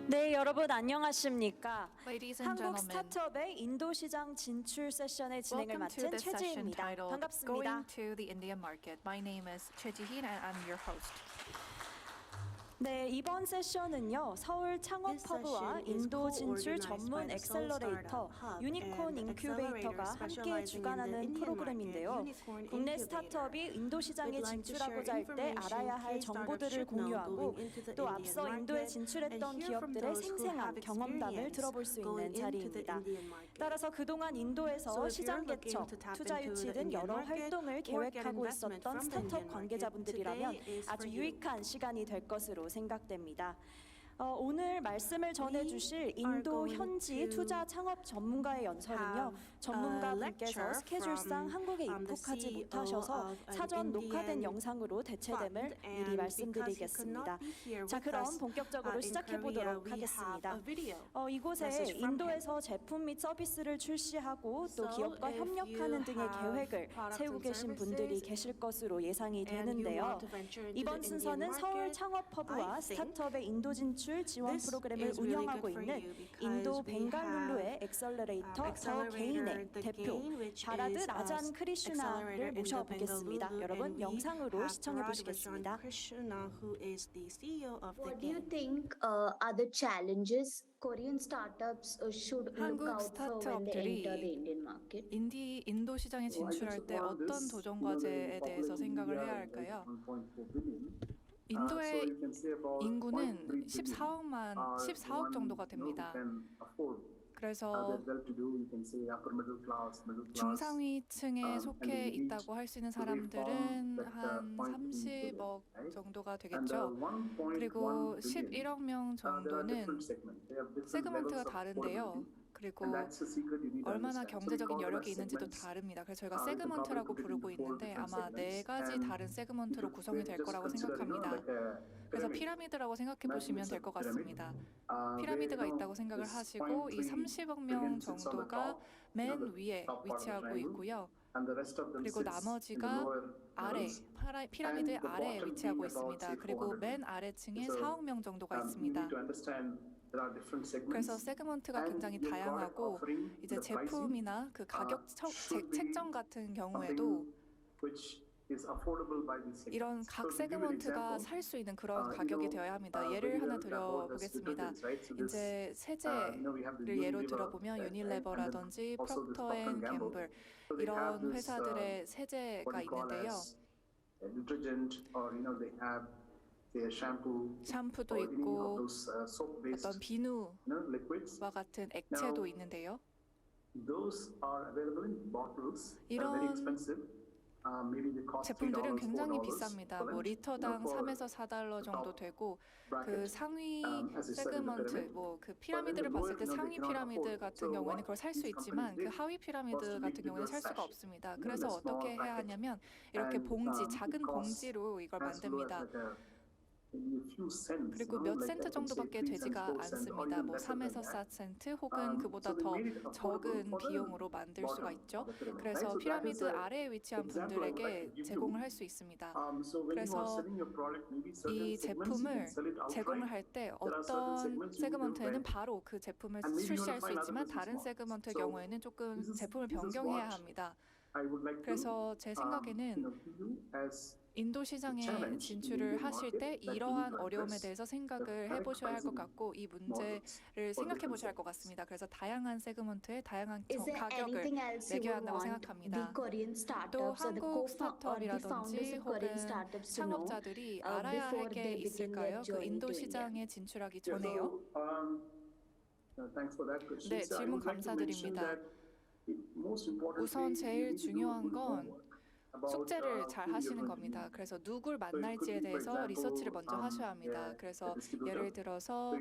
네, 여러분 안녕하십니까? Ladies and 한국 gentlemen, 스타트업의 인도 시장 진출 세션의 진행을 welcome to 맡은 this session 최지희입니다. titled 반갑습니다. Going to the Indian Market. My name is Choi Ji-hee and I'm your host. 네, 이번 세션은요. 서울 창업허브와 인도 진출 전문 엑셀러레이터 유니콘 인큐베이터가 함께 주관하는 프로그램인데요. 국내 스타트업이 인도 시장에 진출하고자 할 때 알아야 할 정보들을 공유하고 또 앞서 인도에 진출했던 기업들의 생생한 경험담을 들어볼 수 있는 자리입니다. 따라서 그동안 인도에서 시장 개척, 투자 유치 등 여러 활동을 계획하고 있었던 스타트업 관계자분들이라면 아주 유익한 시간이 될 것으로 생각됩니다. 오늘 말씀을 전해주실 인도 현지 투자 창업 전문가의 연설은요. 전문가분께서 스케줄상 한국에 입국하지 못하셔서 사전 녹화된 영상으로 대체됨을 미리 말씀드리겠습니다. 자, 그럼 본격적으로 시작해 보도록 하겠습니다. 이곳에 인도에서 제품 및 서비스를 출시하고 또 기업과 협력하는 등의 계획을 세우고 계신 분들이 계실 것으로 예상이 되는데요. 이번 순서는 서울 창업허브와 스타트업의 인도 진출 지원 프로그램을 운영하고 있는 인도 벵갈룰루의 엑셀러레이터 더 게인의 대표 바라드 라잔 크리슈나를 모셔보겠습니다. 여러분 영상으로 시청해 보시겠습니다. What do you think are the challenges Korean startups should look 한국 out for when they enter the 스타트업들이 Indian market? 인도 시장에 진출할 때 어떤 도전 과제에 대해서 생각을 해야 할까요? 인도의 인구는 14억 정도가 됩니다. 그래서 중상위층에 속해 있다고 할 수 있는 사람들은 한 30억 정도가 되겠죠. 그리고 11억 명 정도는 세그먼트가 다른데요. 그리고 얼마나 경제적인 여력이 있는지도 다릅니다. 그래서 저희가 세그먼트라고 부르고 있는데 아마 4가지 다른 세그먼트로 구성이 될 거라고 생각합니다. 그래서 피라미드라고 생각해 보시면 될 것 같습니다. 피라미드가 있다고 생각을 하시고 이 30억 명 정도가 맨 위에 위치하고 있고요. 그리고 나머지가 아래, 피라미드의 아래에 위치하고 있습니다. 그리고 맨 아래층에 4억 명 정도가 있습니다. 그래서 세그먼트가 굉장히 다양하고 이제 제품이나 그 가격 책정 같은 경우에도 이런 각 세그먼트가 살 수 있는 그런 가격이 되어야 합니다. 예를 하나 들어보겠습니다. 이제 세제를 예로 들어보면 유니레버라든지 프록터 앤 갬블 이런 회사들의 세제가 있는데요. 샴푸도 있고 어떤 비누와 같은 액체도 있는데요. 이런 제품들은 굉장히 비쌉니다. 뭐 리터당 3에서 4달러 정도 되고 그 상위 세그먼트 그 피라미드를 봤을 때 상위 피라미드 같은 경우에는 그걸 살 수 있지만 그 하위 피라미드 같은 경우에는 살 수가 없습니다. 그래서 어떻게 해야 하냐면 이렇게 작은 봉지로 이걸 만듭니다. 그리고 몇 센트 정도밖에 되지가 않습니다. 뭐 3에서 4센트 혹은 그보다 더 적은 비용으로 만들 수가 있죠. 그래서 피라미드 아래에 위치한 분들에게 제공을 할 수 있습니다. 그래서 이 제품을 제공을 할 때 어떤 세그먼트에는 바로 그 제품을 출시할 수 있지만 다른 세그먼트의 경우에는 조금 제품을 변경해야 합니다. 그래서 제 생각에는 인도 시장에 진출을 하실 때 이러한 어려움에 대해서 생각을 해보셔야 할 것 같고 이 문제를 생각해 보셔야 할 것 같습니다. 그래서 다양한 세그먼트에 다양한 가격을 매겨야 한다고 생각합니다. 또 한국 스타트업이라든지 혹은 창업자들이 알아야 할 게 있을까요? 그 인도 시장에 진출하기 전에요. 네, 질문 감사드립니다. 우선 제일 중요한 건 숙제를 잘 하시는 겁니다. 그래서 누굴 만날지에 대해서 리서치를 먼저 하셔야 합니다. 그래서 예를 들어서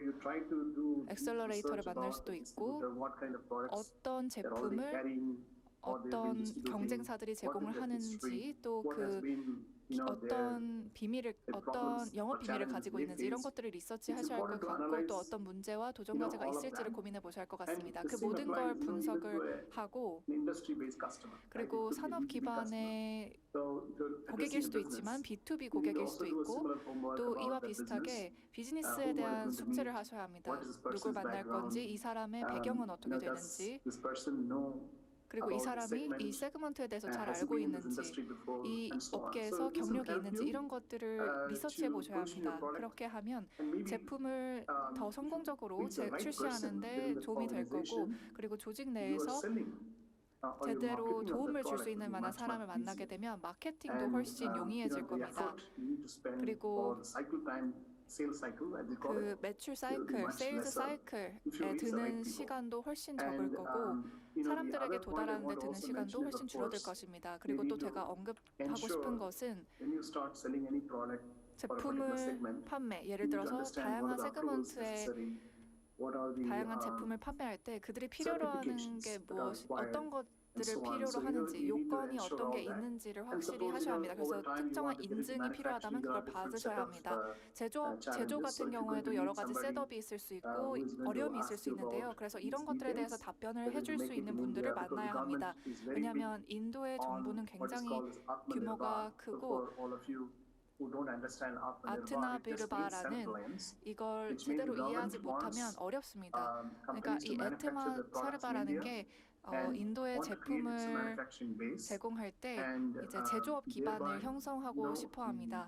엑셀러레이터를 만날 수도 있고 어떤 제품을 어떤 경쟁사들이 제공을 하는지 또 그 어떤 영업 비밀을 가지고 있는지 이런 것들을 리서치하셔야 할 것 같고 또 어떤 문제와 도전 과제가 있을지를 고민해 보셔야 할 것 같습니다. 그 모든 걸 분석을 하고 그리고 산업 기반의 고객일 수도 있지만 B2B 고객일 수도 있고 또 이와 비슷하게 비즈니스에 대한 숙제를 하셔야 합니다. 누굴 만날 건지, 이 사람의 배경은 어떻게 되는지, 그리고 이 사람이 이 세그먼트에 대해서 잘 알고 있는지, 이 업계에서 경력이 있는지 이런 것들을 리서치해 보셔야 합니다. 그렇게 하면 제품을 더 성공적으로 출시하는 데 도움이 될 거고 그리고 조직 내에서 제대로 도움을 줄 수 있는 만한 사람을 만나게 되면 마케팅도 훨씬 용이해질 겁니다. 그리고 그 매출 사이클, 세일즈 사이클에 드는 시간도 훨씬 적을 거고 사람들에게 도달하는 데 드는 시간도 훨씬 줄어들 것입니다. 그리고 또 제가 언급하고 싶은 것은 제품을 판매, 예를 들어서 다양한 세그먼트의 다양한 제품을 판매할 때 그들이 필요로 하는 게 어떤 것들을 필요로 하는지, 요건이 어떤 게 있는지를 확실히 하셔야 합니다. 그래서 특정한 인증이 필요하다면 그걸 받으셔야 합니다. 제조 같은 경우에도 여러 가지 셋업이 있을 수 있고 어려움이 있을 수 있는데요. 그래서 이런 것들에 대해서 답변을 해줄 수 있는 분들을 만나야 합니다. 왜냐하면 인도의 정부는 굉장히 규모가 크고 아트나비르바라는 이걸 제대로 이해하지 못하면 어렵습니다. 그러니까 이 에트마 사르바라는 게 인도의 제품을 제공할 때 이제 제조업 기반을 형성하고 싶어 합니다.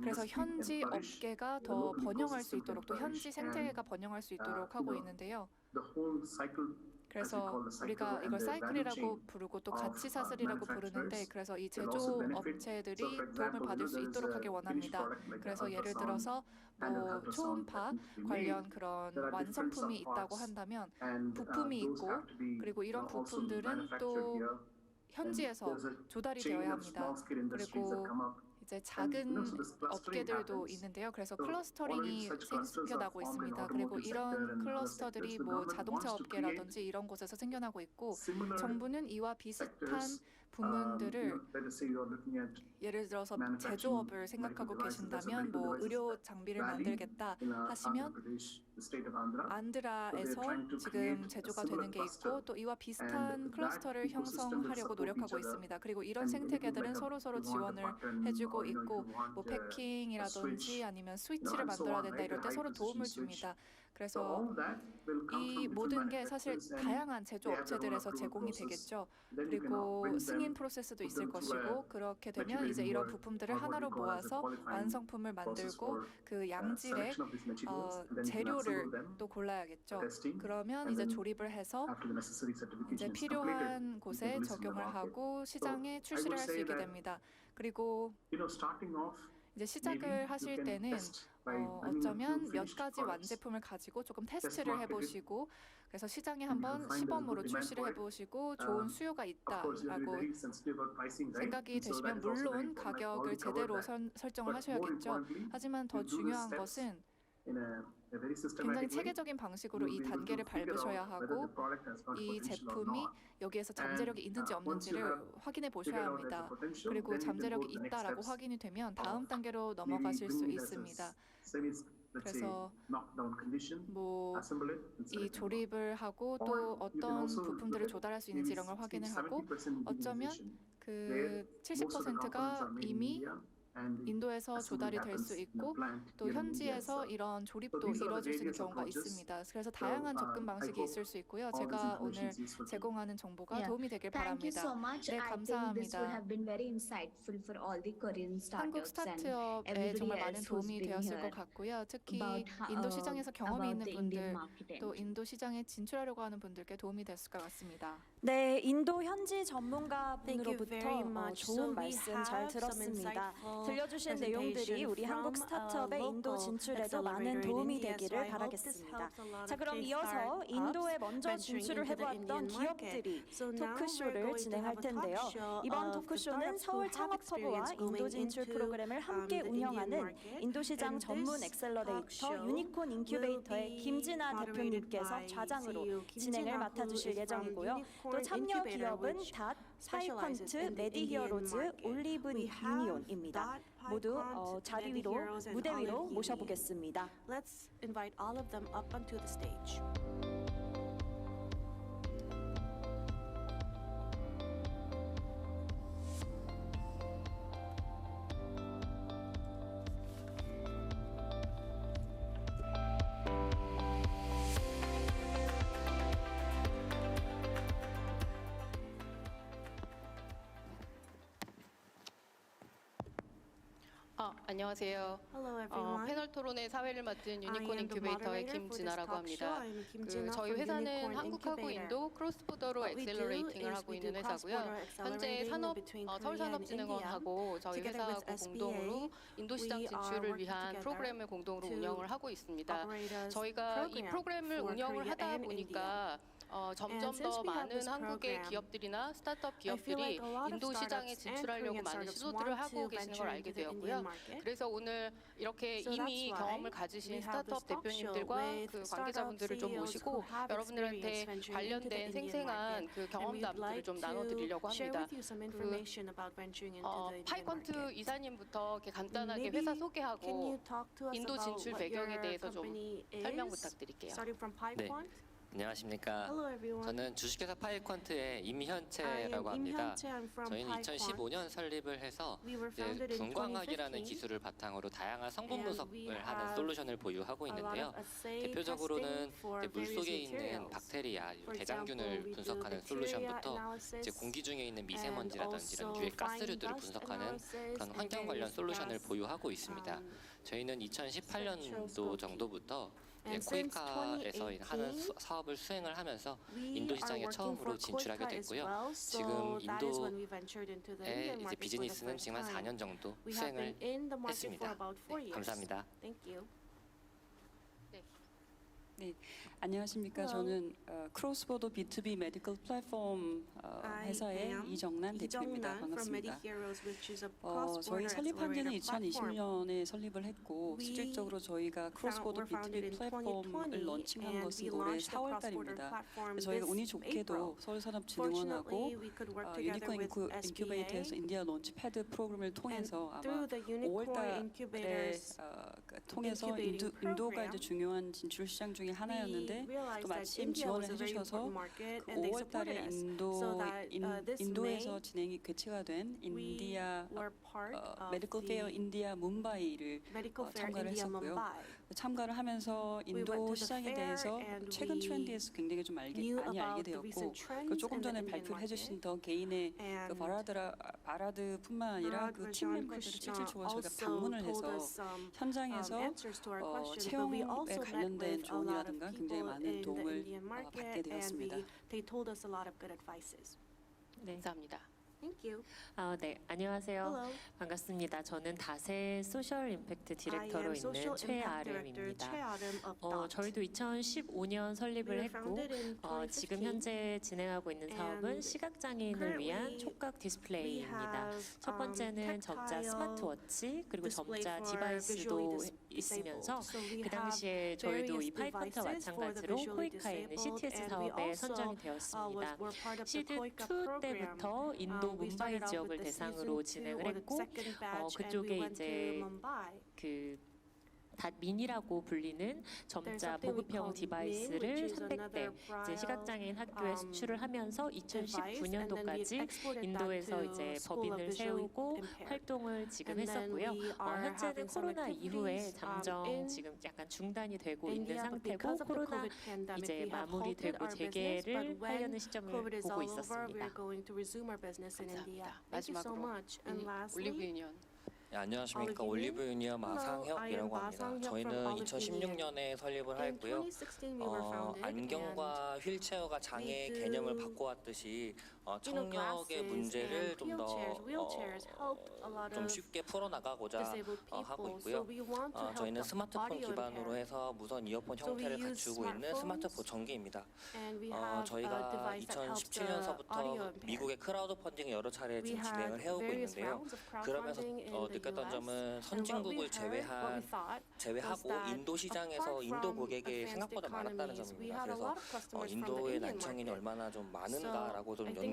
그래서 현지 업계가 더 번영할 수 있도록 또 현지 생태계가 번영할 수 있도록 하고 있는데요. 그래서 우리가 이걸 사이클이라고 부르고 또 가치 사슬이라고 부르는데 그래서 이 제조 업체들이 도움을 받을 수 있도록 하길 원합니다. 그래서 예를 들어서 뭐 초음파 관련 그런 완성품이 있다고 한다면 부품이 있고 그리고 이런 부품들은 또 현지에서 조달이 되어야 합니다. 그리고 이제 작은 업계들도 있는데요. 그래서 클러스터링이 생겨나고 있습니다. 그리고 이런 클러스터들이 뭐 자동차 업계라든지 이런 곳에서 생겨나고 있고 정부는 이와 비슷한 부문들을 예를 들어서 제조업을 생각하고 계신다면 뭐 의료 장비를 만들겠다 하시면 안드라에서 지금 제조가 되는 게 있고 또 이와 비슷한 클러스터를 형성하려고 노력하고 있습니다. 그리고 이런 생태계들은 서로 지원을 해주고 있고 뭐 패킹이라든지 아니면 스위치를 만들어야 된다 이럴 때 서로 도움을 줍니다. 그래서 이 모든 게 사실 다양한 제조 업체들에서 제공이 되겠죠. 그리고 승인 프로세스도 있을 것이고 그렇게 되면 이제 이런 부품들을 하나로 모아서 완성품을 만들고 그 양질의 재료를 또 골라야겠죠. 그러면 이제 조립을 해서 이제 필요한 곳에 적용을 하고 시장에 출시를 할 수 있게 됩니다. 그리고 이제 시작을 하실 때는 어쩌면 몇 가지 완제품을 가지고 조금 테스트를 해보시고 그래서 시장에 한번 시범으로 출시를 해보시고 좋은 수요가 있다라고 생각이 되시면 물론 가격을 제대로 설정을 하셔야겠죠. 하지만 더 중요한 것은 굉장히 체계적인 방식으로 이 단계를 밟으셔야 하고 이 제품이 여기에서 잠재력이 있는지 없는지를 확인해 보셔야 합니다. 그리고 잠재력이 있다라고 확인이 되면 다음 단계로 넘어가실 수 있습니다. 그래서 뭐 이 조립을 하고 또 어떤 부품들을 조달할 수 있는지 이런 걸 확인을 하고 어쩌면 그 70%가 이미 인도에서 조달이 될 수 있고 또 현지에서 이런 조립도 이루어질 수 있는 경우가 있습니다. 그래서 다양한 접근 방식이 있을 수 있고요. 제가 오늘 제공하는 정보가 도움이 되길 바랍니다. 네, 감사합니다. 한국 스타트업에 정말 많은 도움이 되었을 것 같고요. 특히 인도 시장에서 경험이 있는 분들, 또 인도 시장에 진출하려고 하는 분들께 도움이 됐을 것 같습니다. 네, 인도 현지 전문가분으로부터 좋은 말씀 잘 들었습니다. 들려주신 내용들이 우리 한국 스타트업의 인도 진출에도 많은 도움이 되기를 바라겠습니다. 자, 그럼 이어서 인도에 먼저 진출을 해보았던 기업들이 토크쇼를 진행할 텐데요. 이번 토크쇼는 서울 창업허브와 인도 진출 프로그램을 함께 운영하는 인도시장 전문 엑셀러레이터 유니콘 인큐베이터의 김진아 대표님께서 좌장으로 진행을 맡아주실 예정이고요. 또 참여 기업은 닷, 사이퀀트, 메디히어로즈, 올리브 유니온입니다. 모두 자리 위로, 무대 위로 모셔보겠습니다. Let's invite all of them up onto the stage. 안녕하세요. Hello everyone. 패널 토론의 사회를 맡은 I 유니콘 am the 인큐베이터의 moderator for this 김진아라고 talk show. 합니다. I'm Kim 그 Jina 저희 from 회사는 Unicorn 한국하고 Incubator. 인도 크로스보더로 What we do 엑셀러레이팅을 is 하고 we 있는 do 회사고요. cross-border 현재 accelerating between Korea and 서울산업진흥원하고 저희 Together 회사하고 with SBA, 공동으로 인도 시장 we are 진출을 working 위한 together 프로그램을 공동으로 to 운영을 하고 있습니다. operate a 저희가 이 program 프로그램을 for 운영을 Korea 하다 and 보니까 점점 And since 더 we have 많은 this 한국의 program, 기업들이나 스타트업 I feel 기업들이 like a lot of 인도 시장에 startups and 진출하려고 Korean 많은 startups 시도들을 want 하고 to 계시는 venture 걸 알게 into the 되었고요. Indian market. 그래서 오늘 이렇게 So 이미 that's 경험을 why 가지신 we have this 스타트업 talk show 대표님들과 with 그 startup 관계자분들을 좀 CEOs who 모시고 have 여러분들한테 experience venturing into the 관련된 Indian 생생한 market. 그 And we'd 경험담들을 like 좀 to 나눠드리려고 share 합니다. with you some information about venturing into the Indian 파이컨트 market. 이사님부터 이렇게 간단하게 Maybe 회사 can 소개하고 you talk to us 인도 about 진출 what 배경에 your 대해서 좀 company 설명 is? 부탁드릴게요. Starting from PipeQuant. 안녕하십니까. Hello everyone. 저는 주식회사 파이퀀트의 I am 임현채라고 Im 합니다. Hyun-chae. I'm from 저희는 PipeQuant. 2015년 설립을 해서 We were 이제 founded in 분광학이라는 2015. 기술을 바탕으로 다양한 성분 And we 분석을 하는 have 솔루션을 보유하고 A lot 있는데요. of assay 대표적으로는 testing for 이제 물 various 속에 있는 materials. 박테리아, For 대장균을 example, we do 분석하는 bacteria 솔루션부터 analysis 이제 공기 중에 있는 and 미세먼지라든지 이런 also 유해 fine 가스류들을 dust 분석하는 analysis 그런 and 환경 관련 various 솔루션을 gas, 보유하고 있습니다. 저희는 2018년도 정도부터 이제 And since 코이카에서 2018, 하는 사업을 수행을 하면서 We 인도 are 시장에 working 처음으로 for 진출하게 Koika as 됐고요. well. 지금 So that is when we ventured into the 인도의 Indian 이제 market for the 비즈니스는 first 지금 한 time. 4년 정도 We have 수행을 been in the market for 했습니다. about 4 years. 감사합니다. Thank you. 네, 안녕하십니까. Hello. 저는 크로스보더 B2B 메디컬 플랫폼 I 회사의 am 이정란 대표입니다. 이정란 from 반갑습니다. MediHeroes, which is a 저희 cross-border 설립한 지는 accelerator platform. 2020년에 설립을 했고 We 실질적으로 저희가 크로스보더 were founded B2B in 플랫폼을 2020 런칭한 and 것은 we 올해 launched the cross-border 4월달입니다. platform 저희가 운이 this 좋게도 April. 서울산업진흥원하고 Fortunately, we could work together 유니콘 with 인큐베이터에서 SBA 인디아 론치패드 프로그램을 통해서 아마 through the Unicorn 5월달에 Incubators. 통해서 incubating 인도가 program, 이제 중요한 진출 시장 중에 We 하나였는데 realized 또 that 마침 India 지원을 was a very 해주셔서 important market 그 and they supported 5월달에 us. So that this 인도에서 May 진행이 개최가 된 we 인디아 were part of 메디컬 페어 the 인디아 뭄바이를 Medical Fair 참가를 India 했었고요. Mumbai. 참가를 하면서 We went to 인도 the 시장에 fair 대해서 and 최근 we 트렌드에서 굉장히 좀 knew 많이 알게 about the 되었고 recent 그 trends 조금 in the 전에 Indian 발표를 market. 해주신 더 개인의 그 And 바라드뿐만 아니라 Murad 그 팀 Rajan 멤버들을 Krishna 실질적으로 저희가 also 방문을 told 해서 us some 현장에서 answers to our questions, but 채용에 we also met 관련된 with a lot of 조언이라든가 굉장히 people 많은 in the 도움을 Indian 받게 market, and 되었습니다. they told us a lot of good advices. 네, 감사합니다. Thank you. 네, 안녕하세요. Hello. 반갑습니다. 저는 다세 소셜 임팩트 I 디렉터로 am Social 있는 Impact Director 최아름입니다. 최아름 of DOT. 저희도 2015년 We 설립을 were 했고 founded in 지금 2015. 현재 진행하고 있는 사업은 And 시각장애인을 위한 currently 촉각 We 디스플레이입니다. have 첫 번째는 점자 tactile 스마트워치 그리고 display 점자 for 디바이스도 visually 있으면서 disabled. So we 그 have 당시에 저희도 이 various 파이컨트와 devices for the 마찬가지로 visually 코이카에 있는 disabled, CTS and we 사업에 also 선정이 되었습니다. were part of the 시드 Koika 2 program. 때부터 인도 We 뭄바이 started out 지역을 with the 대상으로 season 2 진행을 or the 했고 second batch, and we 그쪽에 went to 이제 Mumbai. 그 민이라고 불리는 There's 점자 something we 보급형 call 디바이스를 MIN, which is 300대 another 이제 braille, 시각장애인 학교에 수출을 하면서 device, and then we 2019년도까지 exported that 인도에서 to 이제 School of 법인을 Visually 세우고 Impaired. 활동을 지금 And then 했었고요. we are 현재는 having some 코로나 이후에 activities, 잠정 in 지금 약간 중단이 되고 있는 India, but 상태고 because of the 코로나 COVID pandemic, 이제 we have halted 마무리되고 our business. 재개를 But when 하려는 시점을 COVID is 보고 all over, we 있었습니다. are going to resume our business in India. 감사합니다. Thank you so 마지막으로 much. And 올리브 lastly, 유니언. 네, 안녕하십니까. 올리브 올리브 유니언 Hello, I am 마상혁이라고 합니다. 마상혁 저희는 from Olive Union. 2016년에 설립을 in 했고요. 2016 we were founded, 안경과 휠체어가 장애 we do, 개념을 바꿔왔듯이 청력의 glasses 문제를 and 좀 더 wheelchairs help a lot 좀 of 쉽게 풀어나가고자 disabled 하고 people. 있고요. So we want to help 저희는 the 스마트폰 audio 기반으로 impaired. 해서 무선 이어폰 So we 형태를 use 갖추고 있는 스마트 smartphones, 보청기입니다. And we have a 저희가 device that helps the audio 2017년서부터 impaired. 미국의 크라우드 펀딩 여러 차례 We 지금 had 진행을 해오고 various 있는데요. rounds of 그러면서 crowdfunding in the 느꼈던 US. 점은 And what we 선진국을 heard, what we thought was 제외하고 that 인도 시장에서 apart 인도 from 고객이 advanced 생각보다 많았다는 economies, we 점입니다. had a 그래서 lot of customers from the 인도의 Indian 난청인이 market. 얼마나 좀 많은가라고 좀 So I think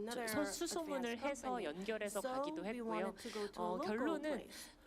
another 수소문을 advanced 해서 company. 연결해서 So 가기도 we 했고요. wanted to go to a local 결론은 place.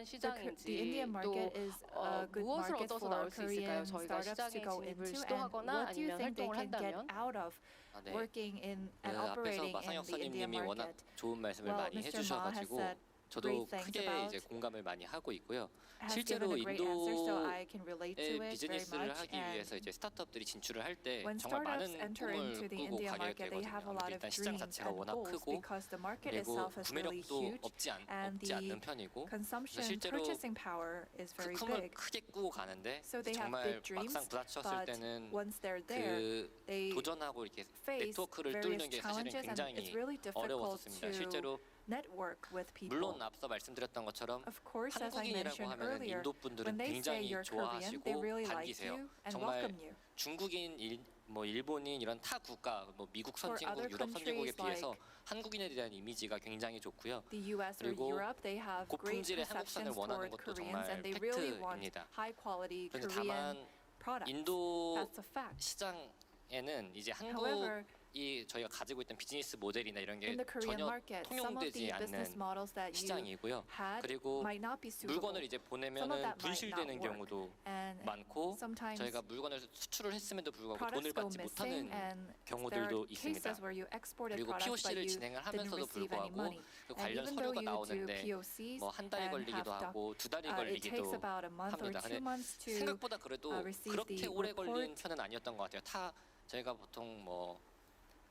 유효한 the 시장인지 Indian 또 market is a good 무엇을 market 얻어서 for 나올 수 있을까요? Korean 저희가 startups to 시장에 go 진입을 into, and 시도하거나 what do you 아니면 think they 활동을 can get 한다면 out of 아, 네. working in and 앞에서 operating in 마상혁 the Indian 선임님이 워낙 market? 좋은 말씀을 Well, 많이 Mr. Ma has 해주셔가지고 said 저도 great things 크게 about. 이제 공감을 많이 하고 있고요. Has 실제로 given a great answer, so I can relate to 인도의 it very 비즈니스를 much. 하기 위해서 이제 스타트업들이 진출을 할 때 When 정말 startups 많은 enter 꿈을 into the 꾸고 India 가게 market, they have a 되거든요. lot of 일단 시장 dreams 자체가 and 워낙 goals 크고 because the market 그리고 itself is really 구매력도 huge, and 없지 the 않는 편이고 consumption 실제로 purchasing power is 그 very 꿈을 big. 크게 꾸고 가는데 So they have 정말 big dreams, 막상 부닥쳤을 but 때는 once they're there, 그 they 도전하고 이렇게 face 네트워크를 various 뚫는 게 사실은 challenges, and 굉장히 it's really difficult 어려웠었습니다. to 실제로 network with people. 물론 앞서 말씀드렸던 것처럼 Of course, as I 한국인이라고 mentioned 하면 earlier, 인도 분들은 when they say 굉장히 you're Korean, they 좋아하시고 really like 반기세요. you and 정말 welcome you. 중국인, 뭐 일본인 이런 타 국가, 뭐 미국 For 선진국, other 유럽 선진국에 countries 비해서 like 한국인에 대한 이미지가 굉장히 좋고요. The U.S. or 그리고 Europe, they have great 고품질의 한국산을 perceptions 원하는 toward 것도 Koreans, 정말 and they really want 팩트입니다. high quality 그런데 Korean 다만 products. 인도 That's a fact. 시장에는 이제 However, 한국이 저희가 가지고 있던 비즈니스 모델이나 이런 게 in the Korean 전혀 market, some of 통용되지 the business 않는 models that you 시장이고요. had 그리고 might not be suitable, 물건을 이제 Some of 보내면은 that might 분실되는 not work. 경우도 and 많고 sometimes 저희가 물건을 수출을 했음에도 불구하고 products 돈을 go 받지 missing, 못하는 and there are 경우들도 있습니다. cases where you exported 그리고 products but POC를 you 진행을 didn't 하면서도 receive any 불구하고 money. 그 And 관련 even though 서류가 you do 나오는데 POCs 뭐 한 달이 and 걸리기도 have 하고 두 달이 it takes 걸리기도 about a month or 합니다. 2 근데 months to 생각보다 그래도 receive 그렇게 the 오래 걸린 report. 편은 아니었던 것 같아요. 저희가 보통 뭐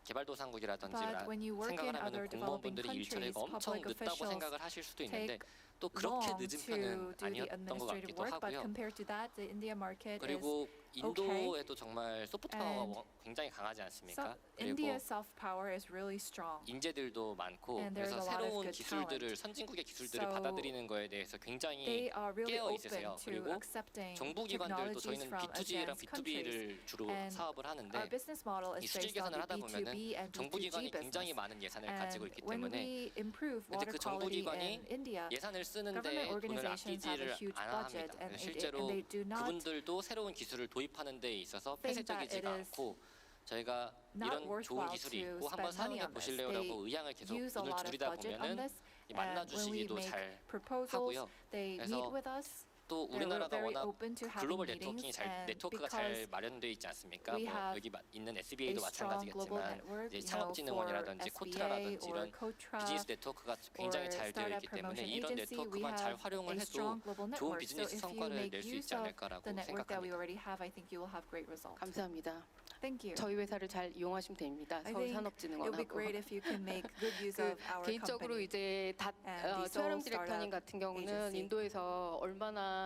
개발도상국이라든지 But when you work 생각을 in 하면 other developing 공무원분들이 일 처리가 countries, 엄청 public 늦다고 officials 생각을 하실 수도 있는데 take 또 그렇게 long 늦은 to 편은 do the 아니었던 것 administrative 같기도 work, but 하고요. compared to that, the India market is 그리고 인도에도 정말 소프트 And 파워가 굉장히 강하지 않습니까? 그리고 India's soft power is really strong. 인재들도 많고 And there's 그래서 a lot of 새로운 good 기술들을 선진국의 기술들을 So 받아들이는 거에 대해서 굉장히 They are really 깨어 open 있으세요. to 그리고 accepting 정부기관들도 technologies 저희는 from B2G랑 advanced countries. B2B를 주로 And 사업을 Our 하는데 business model 이 is 수질 based on 개선을 the 하다 보면은 B2B and 정부기관이 B2G 굉장히 business. 많은 예산을 가지고 And 있기 when 때문에 we improve 근데 water 그 quality 정부기관이 in India, 예산을 쓰는데 government 돈을 organizations have a 아끼지를 huge 않아 budget, 합니다. and 실제로 they do not 그분들도 새로운 기술을 도입하는 데 있어서 think that it 폐쇄적이지가 is 않고 저희가 not 이런 좋은 worthwhile 기술이 to 있고 한번 spend money 사용해 on this. 보실래요라고 They 의향을 계속 use a 눈을 lot of 들이다 budget on 보면은 this, 만나 and when we 주시기도 make 잘 proposals, 하고요. they 그래서 meet with us. 또 They're 우리나라가 very 워낙 open to having 글로벌 meetings, 네트워킹이 and 네트워크가 잘 because 마련되어 있지 않습니까? we 뭐 have 여기 있는 a SBA도 strong global 마찬가지겠지만 network, 이제 you know, for 창업진흥원이라든지 SBA 코트라라든지 or 이런 Kotra 비즈니스 네트워크가 굉장히 or 잘 되어 startup 있기 때문에 promotion 이런 agency, we 네트워크만 잘 have 활용을 a 해도 strong global 좋은 network. So 비즈니스 if you 성과를 make 낼 수 use 있지 of 않을까라고 the network that we 생각합니다. already have, I think you will have great results. 감사합니다. Thank you. 저희 회사를 잘 이용하시면 됩니다. I think it would be 서울산업진흥원하고. great if you can make good use 그 of our 개인적으로 company. 이제 And the 최아람 Seoul 디렉터님 Startup 같은 경우는 Agency. 인도에서 얼마나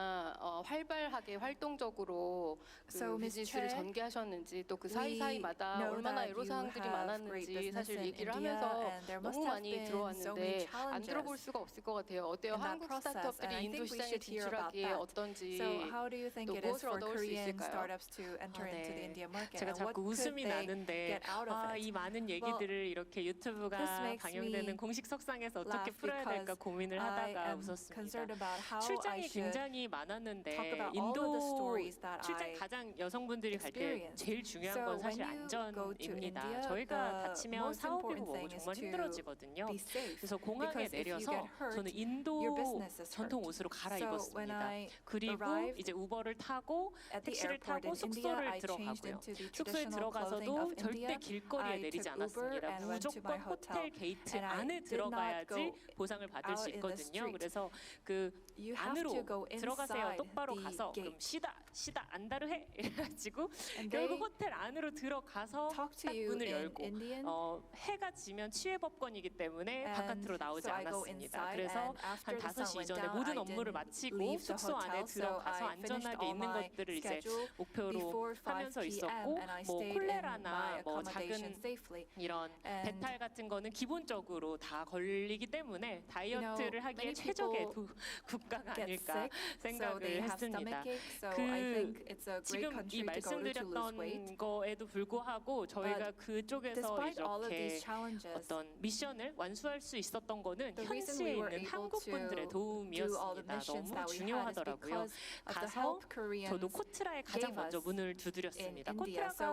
활발하게 활동적으로 그 So, Ms. 비즈니스를 Choi, 전개하셨는지 또 그 we 사이사이마다 know 얼마나 that you 애로사항들이 have great 많았는지 business 사실 in 얘기를 India, 하면서 and there must 너무 have 많이 been so 들어왔는데 many 안 들어볼 challenges 수가 없을 것 같아요. 어때요? in that 한국 process, and 스타트업들이 I 인도 think we 시장에 should hear about 진출하기에 that. 어떤지 So how do you think 또 it is 무엇을 for 얻어올 수 Korean 있을까요? startups to enter into the 네. India market? 제가 And what 자꾸 could 웃음이 they 나는데 get out of it? 이 많은 얘기들을 이렇게 this 유튜브가 makes 방영되는 me 공식 석상에서 어떻게 laugh 풀어야 될까 because 고민을 I 하다가 am 웃었습니다. concerned about how I 출장이 should 굉장히 talk 많았는데 about all of the 인도 stories that 출장 I 가장 여성분들이 갈 때 experienced. 제일 중요한 So 건 사실 when you go to 안전입니다. India, 저희가 the 다치면 most 사업이고 important 뭐고 thing is 정말 to 힘들어지거든요. be safe. 그래서 공항에 Because if you 내려서 get hurt, 저는 인도 your business is 전통 hurt. 옷으로 So when 갈아입었습니다. I 그리고 arrived 이제 우버를 타고 at the 택시를 airport 타고 in India, 숙소를 I changed 들어가고요. into the 숙소에 traditional clothing 들어가서도 of 절대 India. 길거리에 I 내리지 took Uber 않았습니다. and went to my 무조건 hotel. 호텔 게이트 And I 안에 did not 들어가야지 go 보상을 받을 수 out in the 있거든요. street. 그래서 그 You have to 안으로 go 들어가세요. inside 똑바로 the 가서 그럼 gate. 쉬다 안다르해 이래가지고 And 결국 they 호텔 안으로 들어가서 talk to 딱 you 문을 in 열고 Indian. 해가 지면 치외 법권이기 때문에 And 바깥으로 나오지 so I go 않았습니다. inside, 그래서 and 한 after the 5시 sun went 이전에 down, 모든 I 업무를 didn't 마치고 leave the 숙소 안에 hotel, so 들어가서 I finished 안전하게 all 있는 my 것들을 이제 schedule 목표로 before 5 하면서 p.m. 있었고 and I 뭐 stayed in 콜레라나 my 뭐 accommodation 작은 safely. 이런 And 배탈 같은 거는 기본적으로 다 걸리기 때문에 다이어트를 you know, 하기에 many 최적의 people 국가가 get 아닐까 sick, so 생각을 they have 했습니다. stomach ache. So 그 I think it's a great 지금 이 country to go to lose weight. 말씀드렸던 거에도 불구하고 저희가 그쪽에서 Despite all of 이렇게 these challenges, 어떤 미션을 완수할 수 있었던 거는 the reason 현지에 we were 있는 able 한국 분들의 to do all the 도움이었습니다. missions 너무 that we had is 중요하더라고요. because of the 가서 help 저도 Koreans 코트라에 가장 gave 먼저 us 문을 in 두드렸습니다. India. 코트라가 So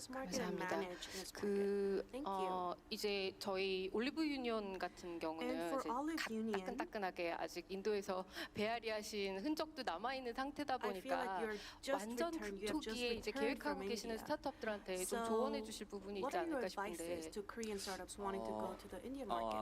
this market and 감사합니다. manage in this market. Thank you. 이제 저희 올리브 유니온 같은 And 경우는 for 이제 Olive Union, 따끈따끈하게 아직 인도에서 배앓이 하신 흔적도 남아 있는 상태다 I feel like 보니까 you're just 완전 returned. You have just 초기에 이제 returned 계획하고 from 계시는 India. 스타트업들한테 좀 So, 조언해 주실 부분이 What 있지 are your 않을까 advices 싶은데. to Korean startups wanting to go to the Indian market?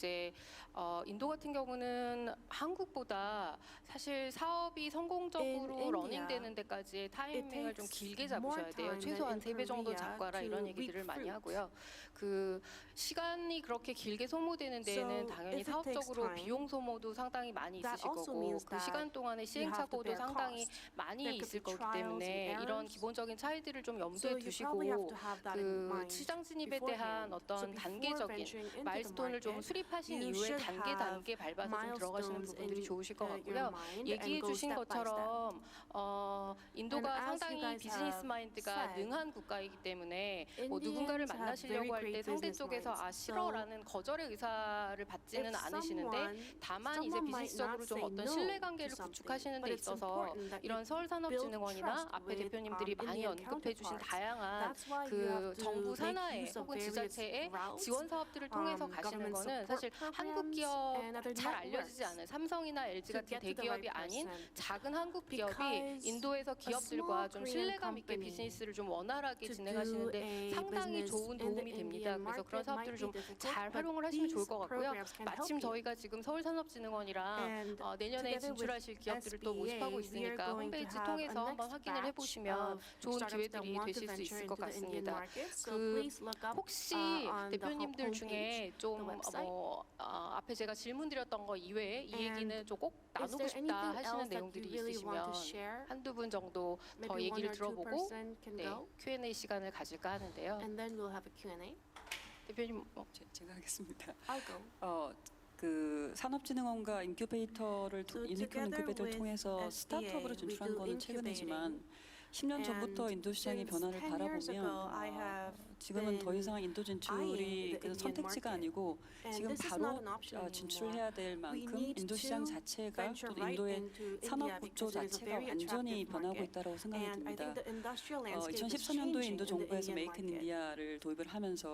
이제 인도 같은 경우는 한국보다 사실 사업이 성공적으로 In 러닝되는 데까지의 타이밍을 좀 takes 길게 more 잡으셔야 돼요. time 최소한 than in 3배 정도 Korea 잡아라 to 이런 reap 얘기들을 많이 fruit. 하고요. 그 시간이 그렇게 길게 소모되는 데에는 So 당연히 if it takes 사업적으로 time, 비용 소모도 상당히 많이 that 있으실 also 거고 means 그 시간 기간 동안의 시행착오도 bear 상당히 cost. 많이 There could 있을 be 거기 trials and 때문에 이런 errors. 기본적인 차이들을 좀 So 염두에 you probably have 두시고 to have that in 그 mind 시장 진입에 대한 beforehand. So 어떤 before 단계적인 venturing into the 마일스톤을 좀 market, 수립하신 you 이후에 should 단계 have 밟아서 좀 들어가시는 milestones 부분들이 in 좋으실 것 your 같고요. mind and 얘기해 go 주신 step by step. 것처럼 인도가 And as you 상당히 guys 비즈니스 have 마인드가 said, 능한 국가이기 때문에 뭐 누군가를 Indians have 만나시려고 very 할 때 great 상대 business 쪽에서 minds. 아 싫어라는 거절의 의사를 받지는 If 않으시는데 다만 이제 someone might 비즈니스적으로 not 좀 say 어떤 no 신뢰관계를 to something, 구축하시는 데 but it's 있어서 important that 이런 you 서울산업진흥원이나 build 앞에 trust 대표님들이 with, 많이 Indian 언급해 주신 counterparts. 다양한 That's why you 그 have to 정부 make 산하의 use of 혹은 various 지자체의 routes, 지원 사업들을 통해서 가시는 government 거는 support 사실 한국 programs, 기업 and other 잘 알려지지 networks 않은 삼성이나 LG to 같은 get to the 대기업이 right 아닌 person. 작은 한국 기업이 Because 인도에서 기업들과 좀 small 신뢰감 있게 Korean 비즈니스를 좀 원활하게 to 진행하시는데 do a 상당히 business 좋은 in the 도움이 됩니다. Indian 그래서 그런 market 사업들을 might 좀 be difficult, 잘 but 활용을 하시면 좋을 것 these 같고요. programs can help 마침 you. 저희가 지금 서울산업진흥원이랑 And 내년에 together with 진출하실 기업들을 또 모집하고 SBA, we are 있으니까 going to 홈페이지 have 통해서 a 한번 next 확인을 batch 해보시면 of 좋은 startups that 기회들이 want to 되실 수 venture 있을 into 것 the Indian 같습니다. market. So 그 please look up 혹시 on the 대표님들 중에 homepage, 좀 the website. 앞에 제가 질문드렸던 거 이외에 이 And 얘기는 좀 꼭 Is 나누고 there 싶다 anything 하시는 else that 내용들이 you really want to 있으시면 share? 한두 분 정도 더 Maybe one 얘기를 or two 들어보고 person can 네, go, Q&A 시간을 가질까 하는데요. and then we'll have a Q&A. 대표님 제가 하겠습니다. I'll go. 그 산업진흥원과 인큐베이터를 So 유니콘 together 인큐베이터를 with 통해서 SBA, 스타트업으로 we 진출한 do 거는 최근이지만 incubating. 10년 전부터 And 인도 시장의 since 변화를 10 years 바라보면 ago, I have 지금은 더 been 이상 인도 eyeing 진출이 the 그 Indian 선택지가 market. 아니고 And 지금 this is 바로 not an option 진출해야 될 We 만큼 need 인도 시장 to 자체가 venture 또 right 인도의 into India 산업 구조 because it is a 자체가 very 완전히 attractive 변하고 market. 있다고 생각이 And I 듭니다. think the industrial landscape is 2014년도에 changing 인도 in the 정부에서 Indian 메이크 인 market. 인디아를 도입을 하면서